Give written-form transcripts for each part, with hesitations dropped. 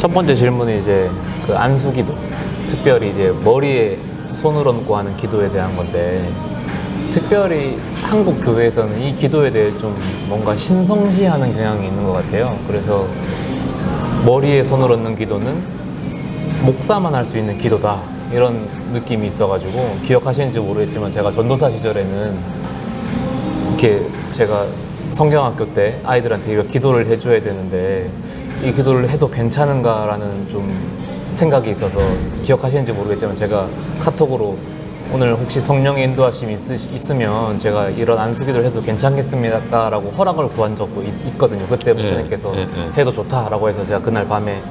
첫 번째 질문이 이제 그 안수기도, 특별히 이제 머리에 손을 얹고 하는 기도에 대한 건데, 특별히 한국 교회에서는 이 기도에 대해 좀 뭔가 신성시하는 경향이 있는 것 같아요. 그래서 머리에 손을 얹는 기도는 목사만 할 수 있는 기도다, 이런 느낌이 있어가지고, 기억하시는지 모르겠지만 제가 전도사 시절에는 이렇게 제가 성경학교 때 아이들한테 이거 기도를 해줘야 되는데 이 기도를 해도 괜찮은가라는 좀 생각이 있어서, 기억하시는지 모르겠지만 제가 카톡으로 오늘 혹시 성령의 인도하심이 있으면 제가 이런 안수기도를 해도 괜찮겠습니까? 라고 허락을 구한 적도 있거든요. 그때 목사님께서 해도 좋다라고 해서 제가 그날 밤에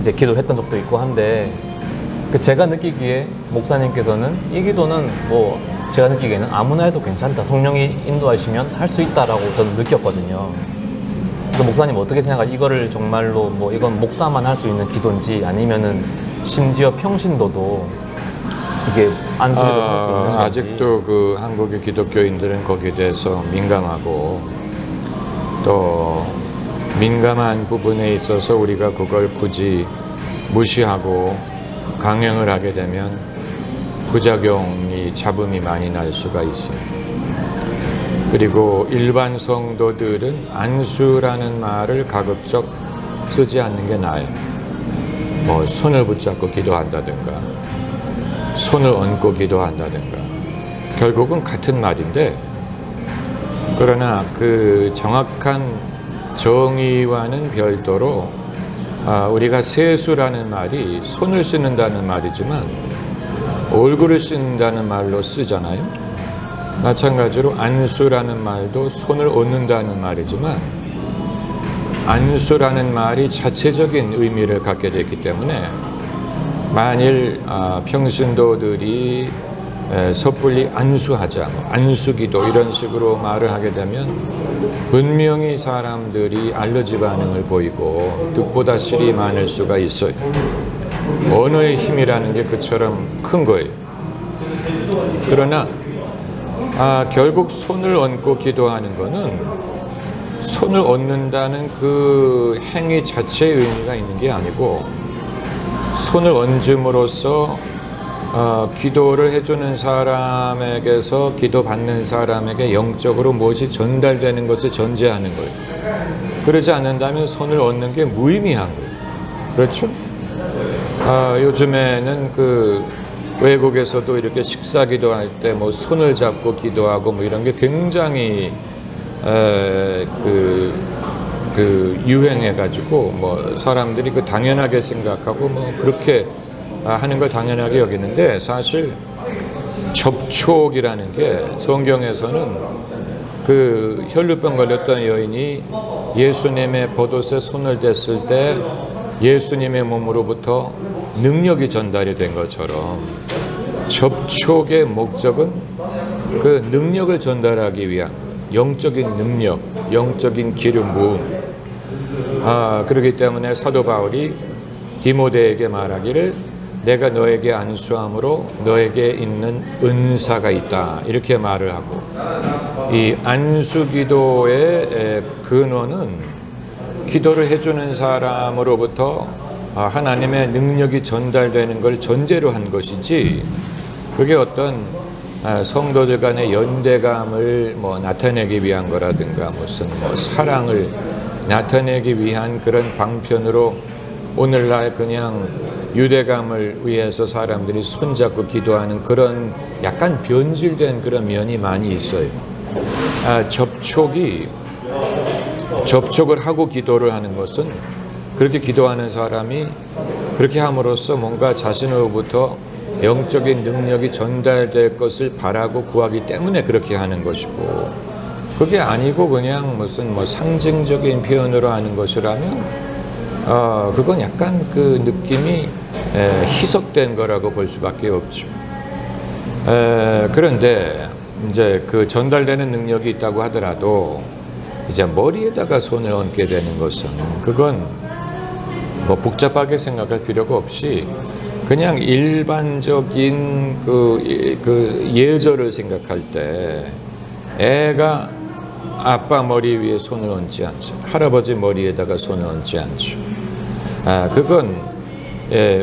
이제 기도를 했던 적도 있고 한데, 제가 느끼기에 목사님께서는 이 기도는 뭐 제가 느끼기에는 아무나 해도 괜찮다, 성령이 인도하시면 할 수 있다라고 저는 느꼈거든요. 그래서 목사님 어떻게 생각하세요? 이거를 정말로 뭐 이건 목사만 할 수 있는 기도인지, 아니면은 심지어 평신도도 이게 안수기도 할 수 있는 건지. 아직도 그 한국의 기독교인들은 거기에 대해서 민감하고, 또 민감한 부분에 있어서 우리가 그걸 굳이 무시하고 강행을 하게 되면 부작용이, 잡음이 많이 날 수가 있어요. 그리고 일반 성도들은 안수라는 말을 가급적 쓰지 않는 게 나아요. 뭐 손을 붙잡고 기도한다든가 손을 얹고 기도한다든가, 결국은 같은 말인데, 그러나 그 정확한 정의와는 별도로 우리가 세수라는 말이 손을 씻는다는 말이지만 얼굴을 씻는다는 말로 쓰잖아요. 마찬가지로 안수라는 말도 손을 얹는다는 말이지만 안수라는 말이 자체적인 의미를 갖게 됐기 때문에, 만일 평신도들이 섣불리 안수하자, 안수기도 이런 식으로 말을 하게 되면 분명히 사람들이 알러지 반응을 보이고 득보다 실이 많을 수가 있어요. 언어의 힘이라는 게 그처럼 큰 거예요. 그러나 결국 손을 얹고 기도하는 거는 손을 얹는다는 그 행위 자체의 의미가 있는 게 아니고, 손을 얹음으로써 기도를 해주는 사람에게서 기도받는 사람에게 영적으로 무엇이 전달되는 것을 전제하는 거예요. 그러지 않는다면 손을 얹는 게 무의미한 거예요. 그렇죠? 요즘에는 그 외국에서도 이렇게 식사 기도할 때 뭐 손을 잡고 기도하고 뭐 이런 게 굉장히 유행해가지고 뭐 사람들이 그 당연하게 생각하고 뭐 그렇게 하는 걸 당연하게 여기는데, 사실 접촉이라는 게 성경에서는 그 혈루병 걸렸던 여인이 예수님의 벗옷에 손을 댔을 때 예수님의 몸으로부터 능력이 전달이 된 것처럼, 접촉의 목적은 그 능력을 전달하기 위한 영적인 능력, 영적인 기름 부음. 그렇기 때문에 사도 바울이 디모데에게 말하기를 내가 너에게 안수함으로 너에게 있는 은사가 있다, 이렇게 말을 하고, 이 안수기도의 근원은 기도를 해주는 사람으로부터 하나님의 능력이 전달되는 걸 전제로 한 것이지, 그게 어떤 성도들 간의 연대감을 뭐 나타내기 위한 거라든가 무슨 뭐 사랑을 나타내기 위한 그런 방편으로 오늘날 그냥 유대감을 위해서 사람들이 손잡고 기도하는 그런 약간 변질된 그런 면이 많이 있어요. 접촉을 하고 기도를 하는 것은, 그렇게 기도하는 사람이 그렇게 함으로써 뭔가 자신으로부터 영적인 능력이 전달될 것을 바라고 구하기 때문에 그렇게 하는 것이고, 그게 아니고 그냥 무슨 뭐 상징적인 표현으로 하는 것이라면 그건 약간 그 느낌이 희석된 거라고 볼 수밖에 없죠. 그런데 이제 그 전달되는 능력이 있다고 하더라도 이제 머리에다가 손을 얹게 되는 것은, 그건 뭐 복잡하게 생각할 필요가 없이 그냥 일반적인 그 예절을 생각할 때 애가 아빠 머리 위에 손을 얹지 않죠. 할아버지 머리에다가 손을 얹지 않죠. 그건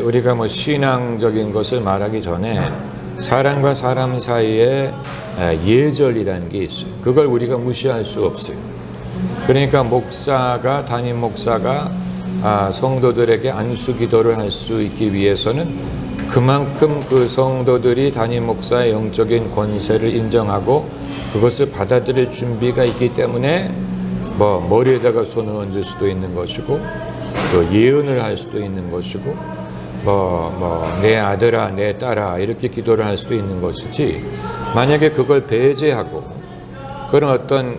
우리가 뭐 신앙적인 것을 말하기 전에 사람과 사람 사이에 예절이라는 게 있어요. 그걸 우리가 무시할 수 없어요. 그러니까 담임 목사가 성도들에게 안수 기도를 할 수 있기 위해서는 그만큼 그 성도들이 담임 목사의 영적인 권세를 인정하고 그것을 받아들일 준비가 있기 때문에 뭐 머리에다가 손을 얹을 수도 있는 것이고 또 예언을 할 수도 있는 것이고 내 아들아 내 딸아 이렇게 기도를 할 수도 있는 것이지, 만약에 그걸 배제하고 그런 어떤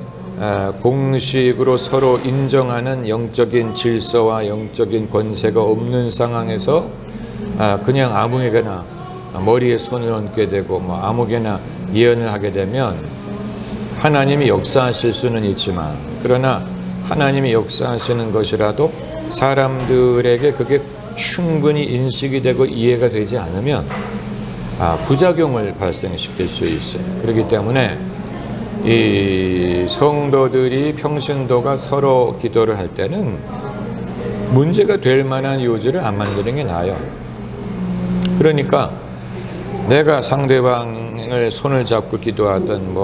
공식으로 서로 인정하는 영적인 질서와 영적인 권세가 없는 상황에서 그냥 아무에게나 머리에 손을 얹게 되고 아무개나 예언을 하게 되면 하나님이 역사하실 수는 있지만, 그러나 하나님이 역사하시는 것이라도 사람들에게 그게 충분히 인식이 되고 이해가 되지 않으면 부작용을 발생시킬 수 있어요. 그렇기 때문에 이 성도들이 평신도가 서로 기도를 할 때는 문제가 될 만한 요지를 안 만드는 게 나아요. 그러니까 내가 상대방을 손을 잡고 기도하든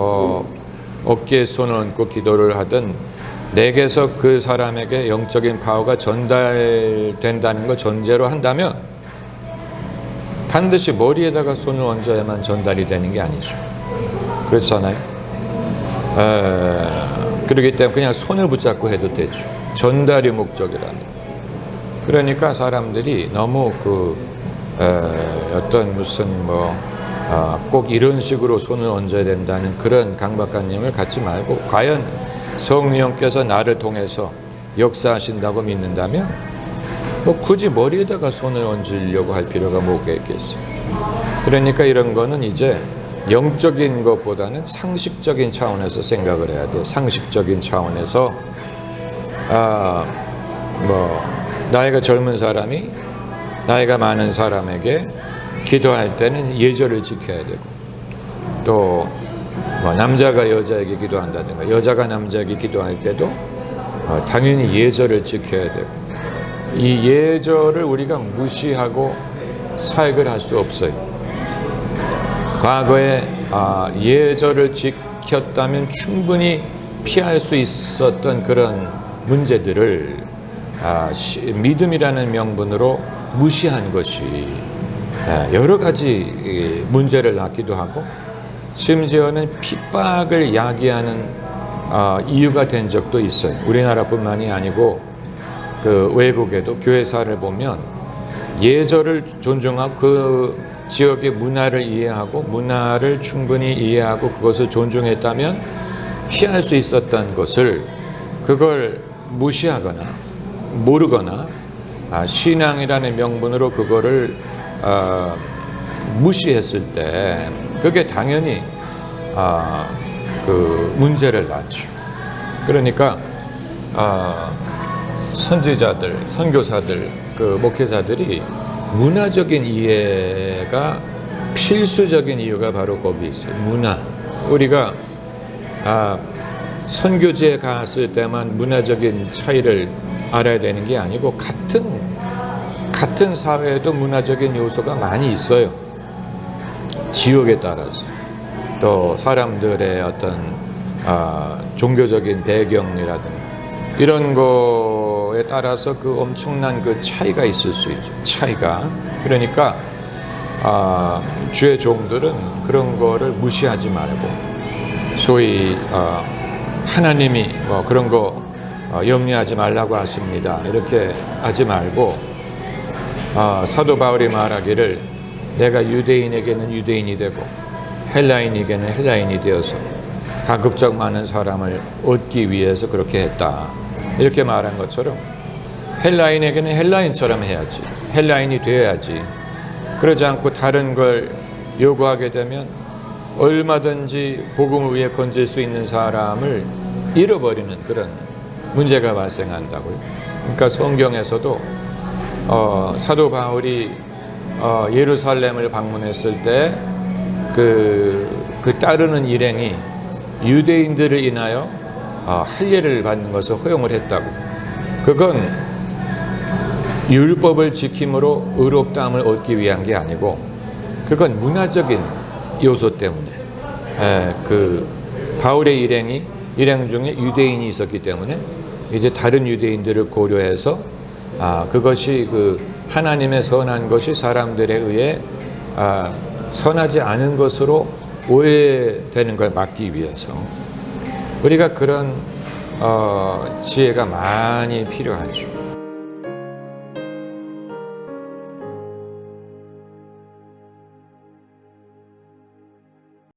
어깨에 손을 얹고 기도를 하든 내게서 그 사람에게 영적인 파워가 전달된다는 걸 전제로 한다면 반드시 머리에다가 손을 얹어야만 전달이 되는 게 아니죠. 그렇잖아요. 그렇기 때문에 그냥 손을 붙잡고 해도 되죠. 전달이 목적이라는. 그러니까 사람들이 너무 어떤 무슨 꼭 이런 식으로 손을 얹어야 된다는 그런 강박관념을 갖지 말고, 과연 성령께서 나를 통해서 역사하신다고 믿는다면 굳이 머리에다가 손을 얹으려고 할 필요가 뭐가 있겠어요. 그러니까 이런 거는 이제 영적인 것보다는 상식적인 차원에서 생각을 해야 돼. 상식적인 차원에서 나이가 젊은 사람이 나이가 많은 사람에게 기도할 때는 예절을 지켜야 되고, 또 남자가 여자에게 기도한다든가 여자가 남자에게 기도할 때도 당연히 예절을 지켜야 되고, 이 예절을 우리가 무시하고 사역을 할 수 없어요. 과거에 예절을 지켰다면 충분히 피할 수 있었던 그런 문제들을 믿음이라는 명분으로 무시한 것이 여러 가지 문제를 낳기도 하고, 심지어는 핍박을 야기하는 이유가 된 적도 있어요. 우리나라뿐만이 아니고 그 외국에도 교회사를 보면 예절을 존중하고 그 지역의 문화를 이해하고 문화를 충분히 이해하고 그것을 존중했다면 피할 수 있었던 것을 그걸 무시하거나 모르거나 신앙이라는 명분으로 그거를 무시했을 때 그게 당연히 그 문제를 낳죠. 그러니까 선지자들, 선교사들, 그 목회자들이 문화적인 이해가 필수적인 이유가 바로 거기 있어요. 문화. 우리가 선교지에 갔을 때만 문화적인 차이를 알아야 되는 게 아니고 같은 사회에도 문화적인 요소가 많이 있어요. 지역에 따라서, 또 사람들의 어떤 종교적인 배경이라든가 이런 거에 따라서 그 엄청난 그 차이가 있을 수 있죠. 차이가. 그러니까 주의 종들은 그런 거를 무시하지 말고, 소위 하나님이 그런 거 염려하지 말라고 하십니다, 이렇게 하지 말고, 사도 바울이 말하기를 내가 유대인에게는 유대인이 되고 헬라인에게는 헬라인이 되어서 가급적 많은 사람을 얻기 위해서 그렇게 했다, 이렇게 말한 것처럼 헬라인에게는 헬라인처럼 해야지, 헬라인이 되어야지. 그러지 않고 다른 걸 요구하게 되면 얼마든지 복음을 위해 건질 수 있는 사람을 잃어버리는 그런 문제가 발생한다고요. 그러니까 성경에서도 사도 바울이 예루살렘을 방문했을 때 그 따르는 일행이 유대인들을 인하여 할례를 받는 것을 허용을 했다고. 그건 율법을 지킴으로 의롭다함을 얻기 위한 게 아니고 그건 문화적인 요소 때문에 그 바울의 일행 중에 유대인이 있었기 때문에 이제 다른 유대인들을 고려해서 그것이 그 하나님의 선한 것이 사람들에 의해 선하지 않은 것으로 오해되는 걸 막기 위해서 우리가 그런 지혜가 많이 필요하죠.